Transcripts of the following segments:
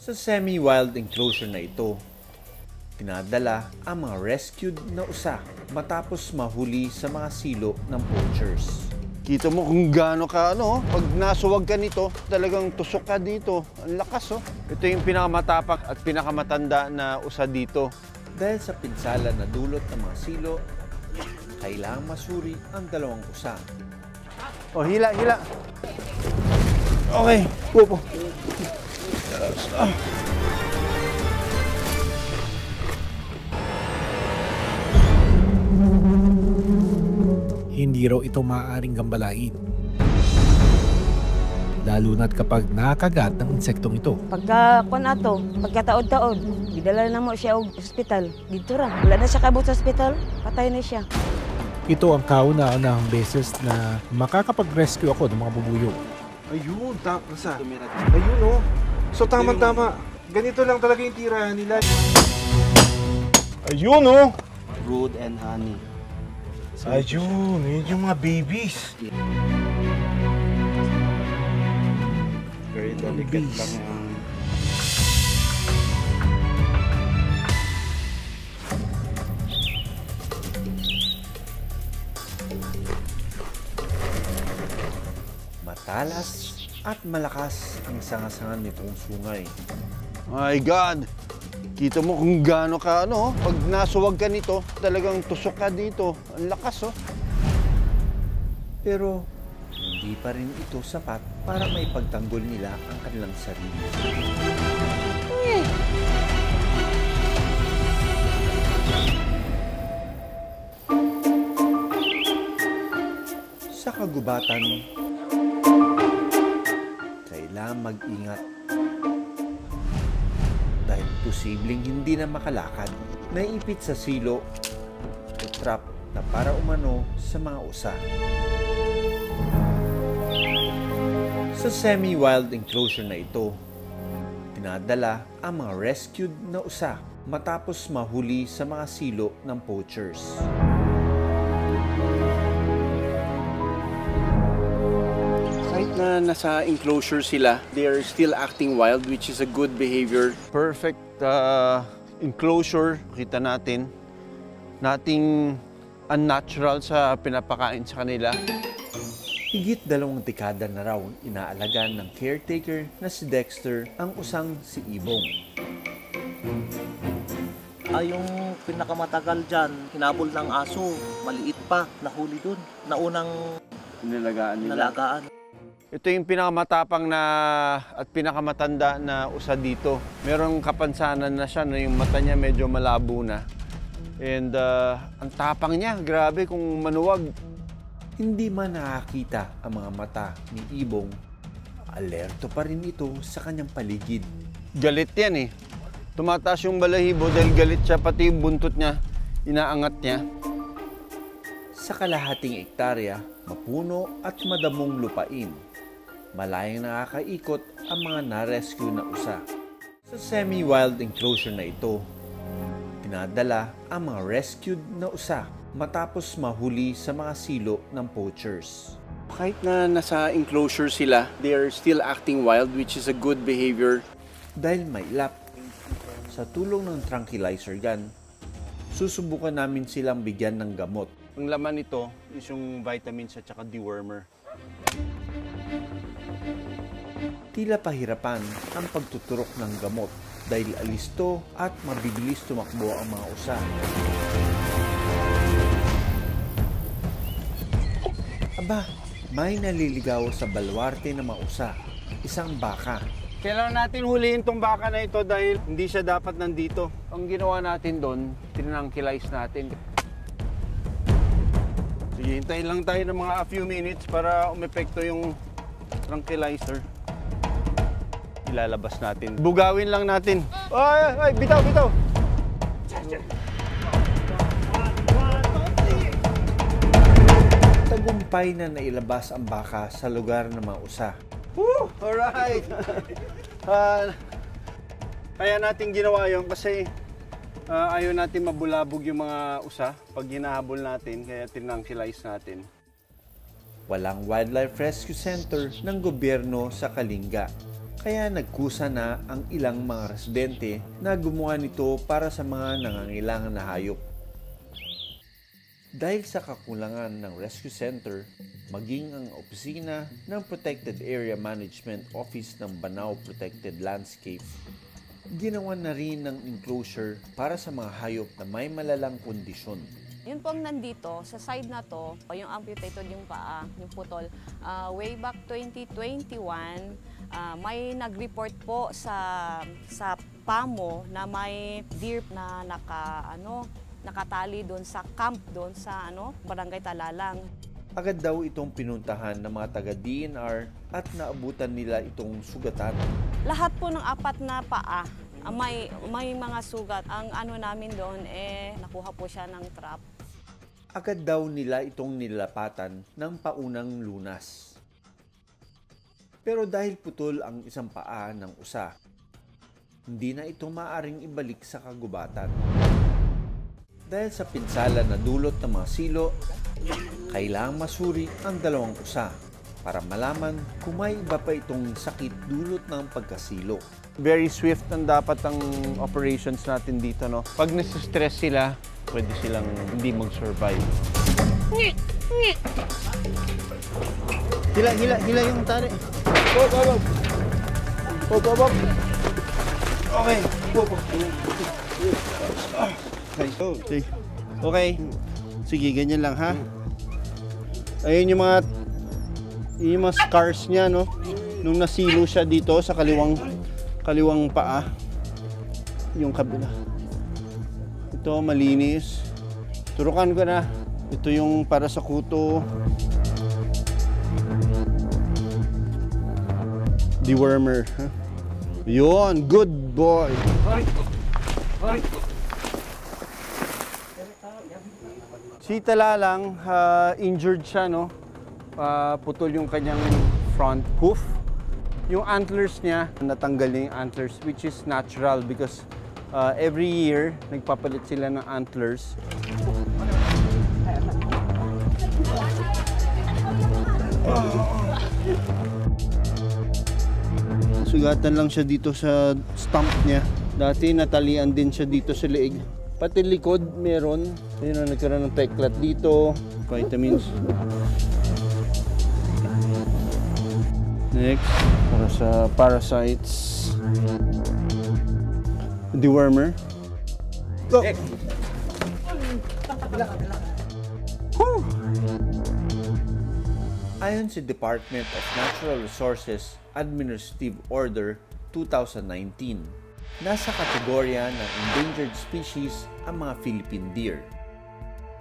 Sa semi-wild enclosure na ito, pinadala ang mga rescued na usa matapos mahuli sa mga silo ng poachers. Kita mo kung gaano ka, pag nasuwag ka nito, talagang tusok ka dito. Ang lakas, Ito yung pinakamatapang at pinakamatanda na usa dito. Dahil sa pinsala na dulot ng mga silo, kailangang masuri ang dalawang usa. Hila. Okay, pupo. Hindi raw ito maaaring gambalain. Lalo na't kapag nakagat ng insektong ito. Pagkataod-taod, gidala na mo siya og ospital. Dito ra, wala na siya kabot sa ospital, patay na siya. Ito ang kauna-unahang beses na makakapag-rescue ako ng mga bubuyog. Ayun, Rasa. Ayun, So, tama-tama. Ganito lang talaga yung tirahan nila. Ayun, Brood and honey. Ayun, yun yung mga babies. Very delicate lang ang... Matalas at malakas ang sangasangan nitong sungay. My God! Kita mo kung gaano ka, pag nasuwag ka nito, talagang tusok ka dito. Ang lakas, Pero hindi pa rin ito sapat para maipagtanggol nila ang kanilang sarili. Sa kagubatan, kailangan mag-ingat dahil posibleng hindi na makalakad, naipit sa silo o trap na para umano sa mga usa. Sa semi-wild enclosure na ito, pinadala ang mga rescued na usa matapos mahuli sa mga silo ng poachers. Kahit na nasa enclosure sila, they are still acting wild, which is a good behavior. Perfect enclosure, kita natin. Nothing unnatural sa pinapakain sa kanila. Higit 2 dekada na raw inaalagaan ng caretaker na si Dexter ang usang si Ibong. Yung pinakamatagal dyan, hinabol ng aso, maliit pa, nahuli dun. Naunang nalagaan. Ito yung pinakamatapang na at pinakamatanda na usa dito. Merong kapansanan na siya, yung mata niya medyo malabo na. And ang tapang niya, grabe kung manuwag. Hindi man nakakita ang mga mata ni Ibong, alerto pa rin ito sa kanyang paligid. Galit yan Tumataas yung balahibo dahil galit siya, pati yung buntot niya, inaangat niya. Sa kalahating ektarya, mapuno at madamong lupain, malayang nakakaikot ang mga na-rescue na usa. Sa semi-wild enclosure na ito, pinadala ang mga rescued na usa matapos mahuli sa mga silo ng poachers. Kahit na nasa enclosure sila, they are still acting wild, which is a good behavior. Dahil mailap, sa tulong ng tranquilizer gun, susubukan namin silang bigyan ng gamot. Ang laman nito is yung vitamins at saka dewormer. Tila pahirapan ang pagtuturok ng gamot dahil alisto at mabibilis tumakbo ang mga usa. Aba, may naliligaw sa balwarte ng mga usa, isang baka. Kailangan natin huliin tong baka na ito dahil hindi siya dapat nandito. Ang ginawa natin doon, tinangkilize natin. Sige, hintayin lang tayo ng mga a few minutes para umepekto yung tranquilizer. Ilalabas natin. Bugawin lang natin. Ay, bitaw! Tagumpay na nailabas ang baka sa lugar ng mga usa. Woo! Alright! Kaya natin ginawa yun kasi ayaw natin mabulabog yung mga usa pag hinahabol natin, kaya tinangkilize natin. Walang wildlife rescue center ng gobyerno sa Kalinga, Kaya nagkusa na ang ilang mga residente na gumawa nito para sa mga nangangailangan na hayop. Dahil sa kakulangan ng rescue center, maging ang opisina ng Protected Area Management Office ng Banao Protected Landscape, ginawa na rin ng enclosure para sa mga hayop na may malalang kondisyon. Yun pong nandito, sa side na to, yung amputated yung paa, yung putol, way back 2021, may nag-report po sa PAMO na may deer na nakatali doon sa camp doon sa Barangay Talalang. Agad daw itong pinuntahan ng mga taga-DNR at naabutan nila itong sugatan. Lahat po ng 4 na paa, may mga sugat. Ang namin doon, nakuha po siya ng trap. Agad daw nila itong nilapatan ng paunang lunas. Pero dahil putol ang isang paa ng usa, hindi na ito maaaring ibalik sa kagubatan. Dahil sa pinsala na dulot ng mga silo, kailangang masuri ang dalawang usa para malaman kung may iba pa itong sakit dulot ng pagkasilo. Very swift ang dapat ang operations natin dito, no? Pag nasa-stress sila, pwede silang hindi mag-survive. Hila yung tali. Okay. Okay. Sige, ganyan lang, ha? Ayun yung mga scars niya, no? Nung nasilo siya dito sa kaliwang paa. Yung kabila. Ito, malinis. Turukan ko na. Ito yung para sa kuto. Dewormer. Huh? Yun, good boy. Si Talalang, injured siya, no? Putol yung kanyang front hoof. Yung antlers niya, natanggal yung antlers, which is natural because every year, nagpapalit sila ng antlers. Sugatan lang siya dito sa stump niya. Dati natalian din siya dito sa leeg. Pati likod meron. Ayun na, nagkaroon ng peklat dito. Vitamins. Next, para sa parasites. Dewormer. Go! Ayon sa Department of Natural Resources Administrative Order 2019, nasa kategorya ng endangered species ang mga Philippine deer.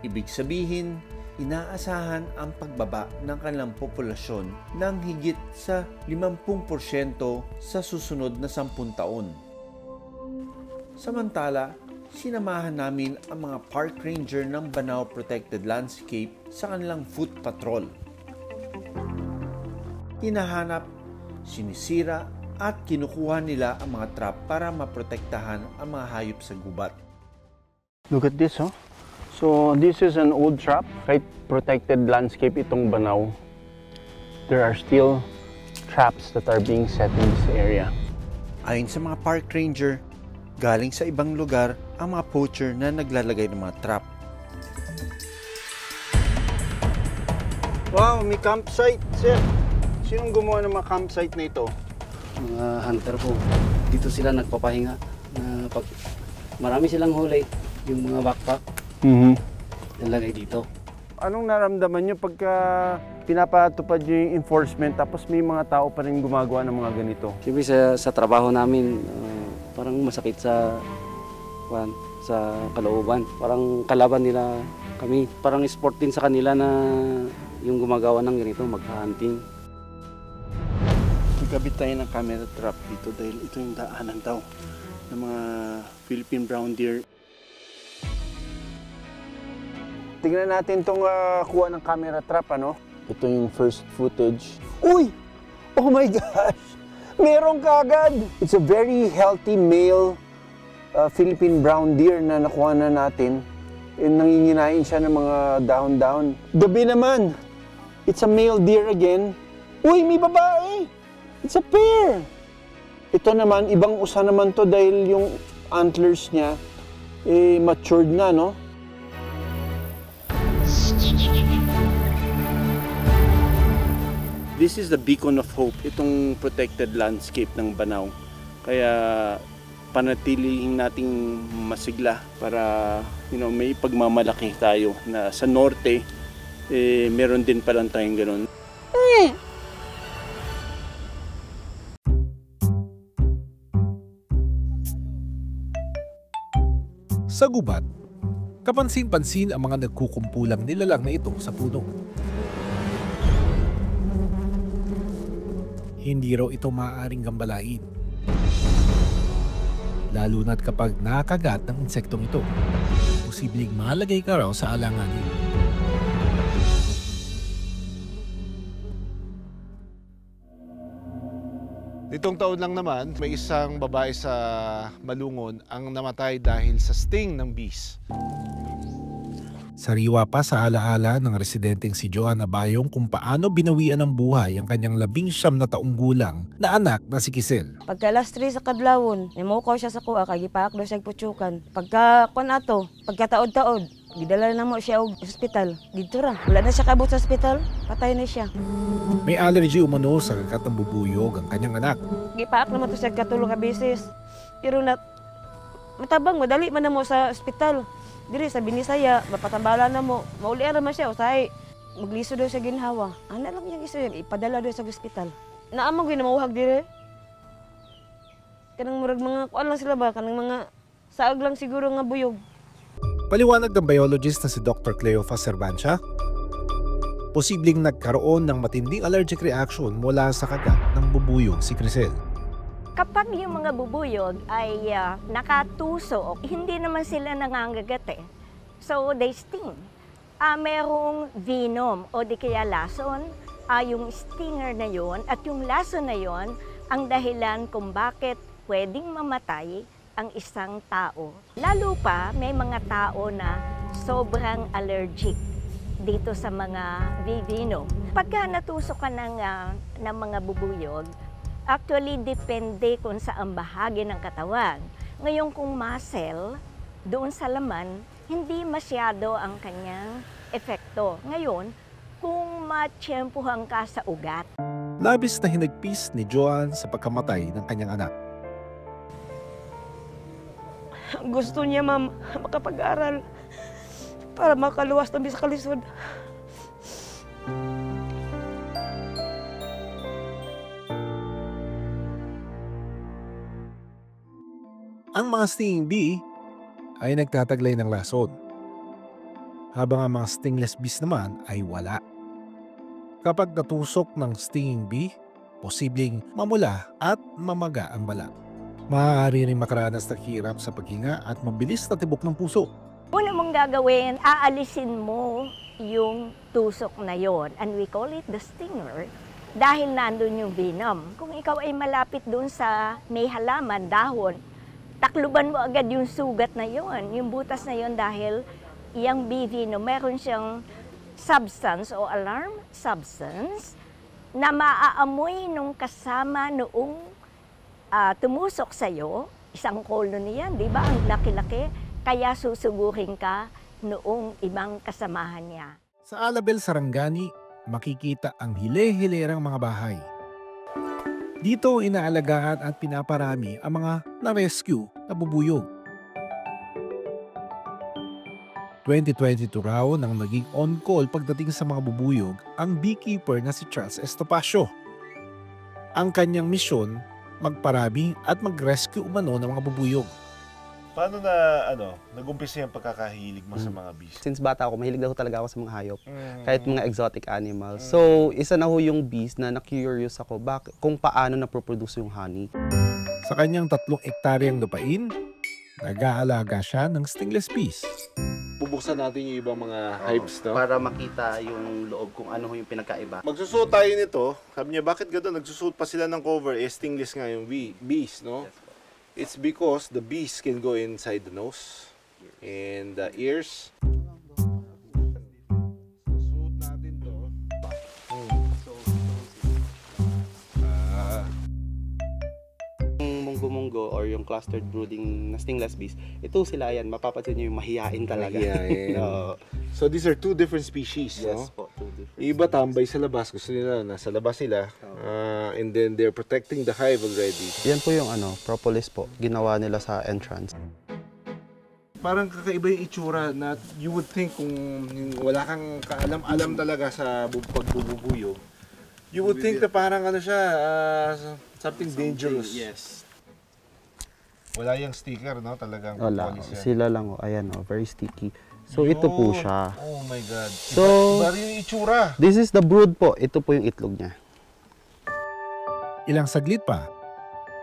Ibig sabihin, inaasahan ang pagbaba ng kanilang populasyon ng higit sa 50% sa susunod na 10 taon. Samantala, sinamahan namin ang mga park ranger ng Banao Protected Landscape sa kanilang foot patrol. Hinahanap, sinisira at kinukuha nila ang mga trap para maprotektahan ang mga hayop sa gubat. Look at this, huh? So this is an old trap, right? Protected landscape itong Banao. There are still traps that are being set in this area. Ayon sa mga park ranger, galing sa ibang lugar ang mga poacher na naglalagay ng mga trap. Wow, may campsite, sir. Sinong gumawa ng mga campsite na ito? Mga hunter po. Dito sila nagpapahinga. Pag marami silang huli, yung mga backpack, nalagay dito. Anong naramdaman nyo pagka pinapatupad nyo yung enforcement tapos may mga tao pa rin gumagawa ng mga ganito? Siyempre sa trabaho namin, parang masakit sa kalooban. Parang kalaban nila kami. Parang sport din sa kanila na yung gumagawa ng ganito, mag-hunting. Magkabit tayo ng camera trap dito dahil ito yung daanan daw ng mga Philippine brown deer. Tingnan natin itong kuha ng camera trap, ano? Ito yung first footage. Uy! Oh my gosh! Meron kagad! It's a very healthy male Philippine brown deer na nakuha na natin. Nanginginain siya ng mga dahon-dahon. Gabi naman! It's a male deer again. Uy! May babae! It's a pair! Ito naman, ibang usa naman to dahil yung antlers niya matured na, no? This is the beacon of hope, itong protected landscape ng Banao. Kaya panatilihin nating masigla para may pagmamalaki tayo na sa norte meron din palang tayong ganun. Sa gubat, kapansin-pansin ang mga nagkukumpulang nilalang na ito sa puno. Hindi raw ito maaaring gambalain. Lalo na't kapag nakagat ng insektong ito, posibleng malagay ka raw sa alanganin. Nitong taon lang naman, may isang babae sa Malungon ang namatay dahil sa sting ng bees. Sariwa pa sa alaala ng residenteng si Joanna Bayong kung paano binawian ng buhay ang kanyang 19 na taong gulang na anak na si Kisel. Pagka last 3 sa kadlawon, nimukaw siya sa kuha, kay gipaak daw siya putsukan. Pagka pagkataod-taod, gidala na mo siya og ospital. Dito ra. Wala na siya kabot sa ospital, patay na siya. May allergy umano sa kagat ng bubuyog ang kanyang anak. Gipaak naman to siya katulong ka beses. Pero matabang, madali man na mo sa ospital. Diri sa Binisaya, mapatambala na mo. Maulian naman siya, usahay. Magliso daw siya ginhawa. Ano lang niyang iso yan, ipadala daw sa ospital. Naamang ginamauhag diri. Kanang murag mga kuan lang sila ba? Kanang mga saag lang siguro nga buyog. Paliwanag ng biologist na si Dr. Cleophas Cervancia, posibleng nagkaroon ng matinding allergic reaction mula sa kagat ng bubuyog si Crisel. Kapag yung mga bubuyog ay nakatuso, hindi naman sila nangangagat eh. So they sting. Merong venom o di kaya lason, yung stinger na yon at yung lason na yon ang dahilan kung bakit pwedeng mamatay ang isang tao. Lalo pa may mga tao na sobrang allergic dito sa mga venom. Pagka natusok ka ng mga bubuyog, actually, depende kung saan bahagi ng katawan. Ngayon kung muscle, doon sa laman, hindi masyado ang kanyang epekto. Ngayon, kung matsyempuhan ka sa ugat. Labis na hinagpis ni Joan sa pagkamatay ng kanyang anak. Gusto niya, ma'am, makapag-aral para makaluwas na sa kalisod. Ang mga stinging bee ay nagtataglay ng lason, habang ang mga stingless bees naman ay wala. Kapag natusok ng stinging bee, posibleng mamula at mamaga ang balat. Maaari rin makaranas ng hirap sa paghinga at mabilis na tibok ng puso. Una mong gagawin, aalisin mo yung tusok na yon, and we call it the stinger dahil nandun yung venom. Kung ikaw ay malapit dun sa may halaman, dahon, takluban mo agad yung sugat na yon, yung butas na yon dahil yung bee venom, meron siyang substance o alarm substance na maaamoy nung kasama noong tumusok sa'yo, isang colony yan, di ba? Ang laki-laki, kaya susugurin ka noong ibang kasamahan niya. Sa Alabel, Sarangani, makikita ang hile-hilerang mga bahay. Dito inaalagaan at pinaparami ang mga na-rescue na bubuyog. 2022 raw nang naging on-call pagdating sa mga bubuyog ang beekeeper na si Charles Estopacio. Ang kanyang misyon, magparami at mag-rescue umano ng mga bubuyog. Paano na nag-umpisa yung pagkakahilig mo sa mga bees? Since bata ako, mahilig daw talaga ako sa mga hayop, kahit mga exotic animals. So, isa na ho yung bees na na-curious ako kung paano na-produce yung honey. Sa kanyang 3 hektaryang lupain, nag-aalaga siya ng stingless bees. Bubuksan natin yung ibang mga hives, no? Para makita yung loob kung ano yung pinagkaiba. Magsusuot tayo nito. Sabi niya, bakit gano'n? Nagsusuot pa sila ng cover. Stingless nga yung bees, no? It's because the bees can go inside the nose and the ears. Susuot natin to. clustered brooding na stingless bees, ito sila yan, mapapansin nyo yung mahiyain talaga. Mahiyain. Oo. So these are two different species, Yes no? po, two different Iba tambay sa labas, gusto nila nasa labas sila. And then they're protecting the hive already. Yan po yung propolis po, ginawa nila sa entrance. Parang kakaiba yung itsura na you would think kung wala kang kaalam-alam talaga sa pagbubuyog. You would think na parang siya, something dangerous. Yes. Wala yung sticker, no? Talagang Wala, police yan. sila lang, ayan very sticky. So ito po Yun. siya. Oh my God. So, Iba rin yung itsura. this is the brood po, ito po yung itlog niya. Ilang saglit pa,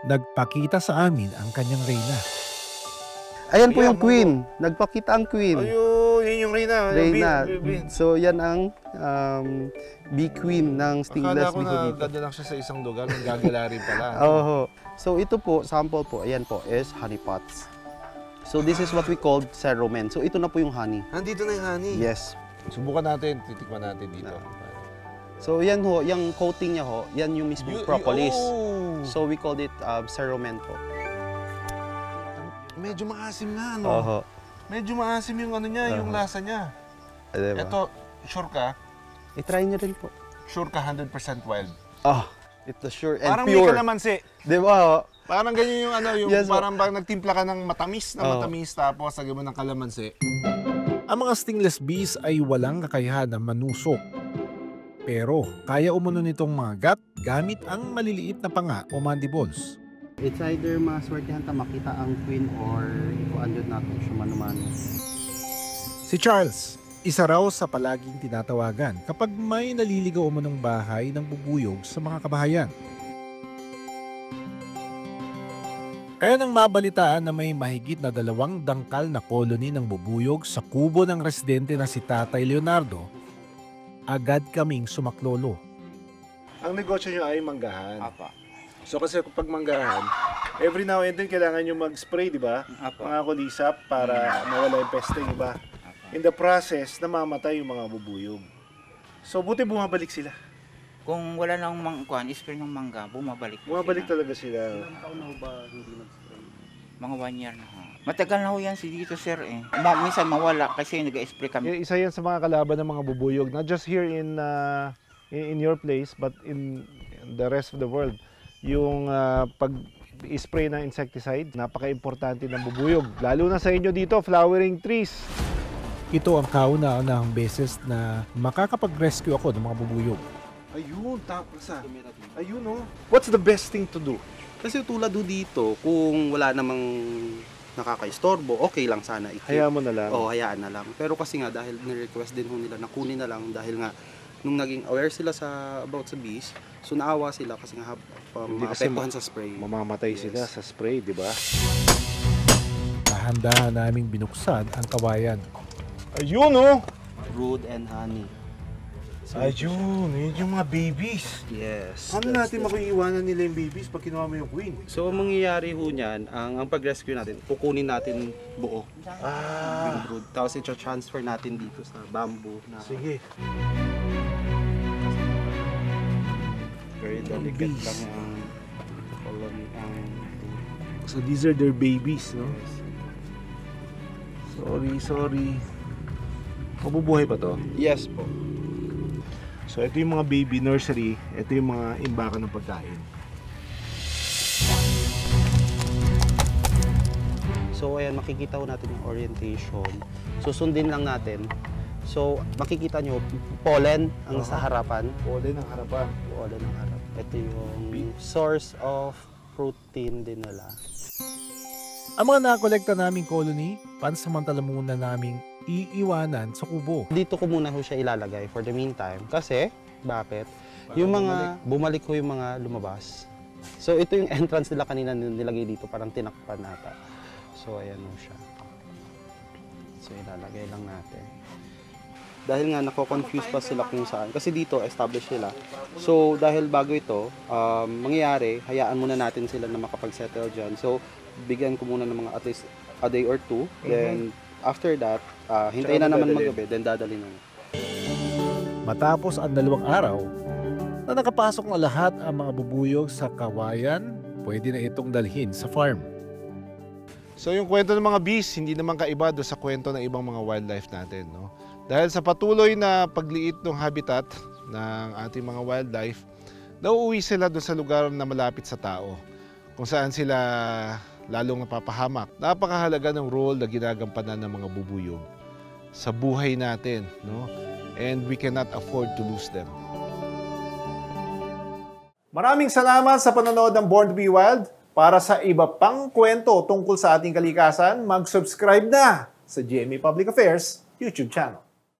nagpakita sa amin ang kanyang reyna. Ayan po Ayan, yung queen, nagpakita ang queen. Ayun, yun yung Reyna. Reyna. Bee. So yan ang bee queen ng stingless Akala ko bee na dito. ganda lang siya sa isang lugar, gagala rin pala. Oo. So ito po, sample po, ayan po, is honey pots. So this is what we called cerumen. So ito na po yung honey. Nandito na yung honey. Yes. Subukan natin, titikman natin dito. So yan ho, yung coating niya ho, yan yung mismong propolis. Oh. So we called it cerumen po. Medyo maasim nga, no? Oo. Medyo maasim yung niya, yung lasa niya. Diba? Ito, sure ka? I-try nyo rin po. Sure ka 100% wild? Ito sure and Parang pure. may kalamansi. Diba ho? Parang ganyan yung yung Yes, parang pag nagtimpla ka ng matamis tapos sagay mo ng kalamansi. Ang mga stingless bees ay walang kakayahan na manusok. Pero kaya umano nitong mangagat gamit ang maliliit na panga o mandibles. It's either maswertihan ta makita ang queen or ipuandod natin siya mano-mano. Si Charles, isa raw sa palaging tinatawagan kapag may naliligaw umanong bahay ng bubuyog sa mga kabahayan. Kaya nang mabalitaan na may mahigit na 2 dangkal na colony ng bubuyog sa kubo ng residente na si Tatay Leonardo, agad kaming sumaklolo. Ang negosyo nyo ay manggahan. So kasi kapag manggahan, every now and then kailangan nyo mag-spray, di ba? Mga kulisap para mawala yung peste, di ba? In the process, namamatay yung mga bubuyog. So buti bumabalik sila. Kung wala nang spray ng mangga, bumabalik Bumabalik sila. talaga sila. Ilang taon na ba hindi nag-spray? Mga 1 year na. Matagal na ho yan si dito, sir eh. Minsan mawala kasi nag-spray kami. Isa yan sa mga kalaban ng mga bubuyog, not just here in your place, but in the rest of the world. Yung pag-spray ng insecticide, napaka-importante ng bubuyog. Lalo na sa inyo dito, flowering trees. Ito ang kauna-unahang beses na makakapag-rescue ako ng mga bubuyog. Ayun, tapos ayun oh. What's the best thing to do? Kasi tulad dito, kung wala namang nakakaistorbo, okay lang sana. Hayaan mo na lang. Oo, hayaan na lang. Pero kasi nga, dahil ni-request din ho nila na kunin na lang dahil nga nung naging aware sila about sa bees, so naawa sila kasi nga maapektuhan sa spray. Mamamatay sila sa spray, di ba? Dahan-dahan naming binuksan ang kawayan. Ayun oh! Brood and honey. Ayun, yun yung mga babies. Yes. Paano natin makuiwanan nila yung babies pag kinuha mo yung queen? So, ang mangyayari ho niyan, ang pag-rescue natin, kukunin natin buo. Yung brood. Tapos i-transfer natin dito sa bamboo. Sige. Very delicate lang ang colony. So these are their babies, no? Sorry. Mabubuhay pa to? Yes po. So ito yung mga baby nursery, ito yung mga imbakan ng pagkain. So ayan, makikita ko natin yung orientation. Susundin lang natin. So makikita nyo, pollen ang sa harapan. Pollen ang harapan. Pollen ang harap. Ito yung source of protein din nila. Ang mga nakolekta naming colony, pansamantala muna naming iiwanan sa kubo. Dito ko muna ho siya ilalagay for the meantime. Kasi, bakit? Yung mga, bumalik ko yung mga lumabas. So ito yung entrance nila kanina nilagay dito, parang tinakpan nata. So ayan ho siya. So ilalagay lang natin. Dahil nga nako-confuse pa sila kung saan. Kasi dito, established sila. So dahil bago ito, mangyayari, hayaan muna natin sila na makapag-settle dyan. So bigyan ko muna ng mga at least a day or two. Then after that, hintayin na naman magabi, then dadali na. Matapos ang 2 araw, na nakapasok na lahat ang mga bubuyog sa kawayan, pwede na itong dalhin sa farm. So yung kwento ng mga bees, hindi naman kaiba doon sa kwento ng ibang mga wildlife natin. No? Dahil sa patuloy na pagliit ng habitat ng ating mga wildlife, nauuwi sila doon sa lugar na malapit sa tao, kung saan sila lalong napapahamak. Napakahalaga ng role na ginagampanan ng mga bubuyog sa buhay natin, no? And we cannot afford to lose them. Maraming salamat sa panonood ng Born to be Wild. Para sa iba pang kwento tungkol sa ating kalikasan, mag-subscribe na sa GMA Public Affairs YouTube channel.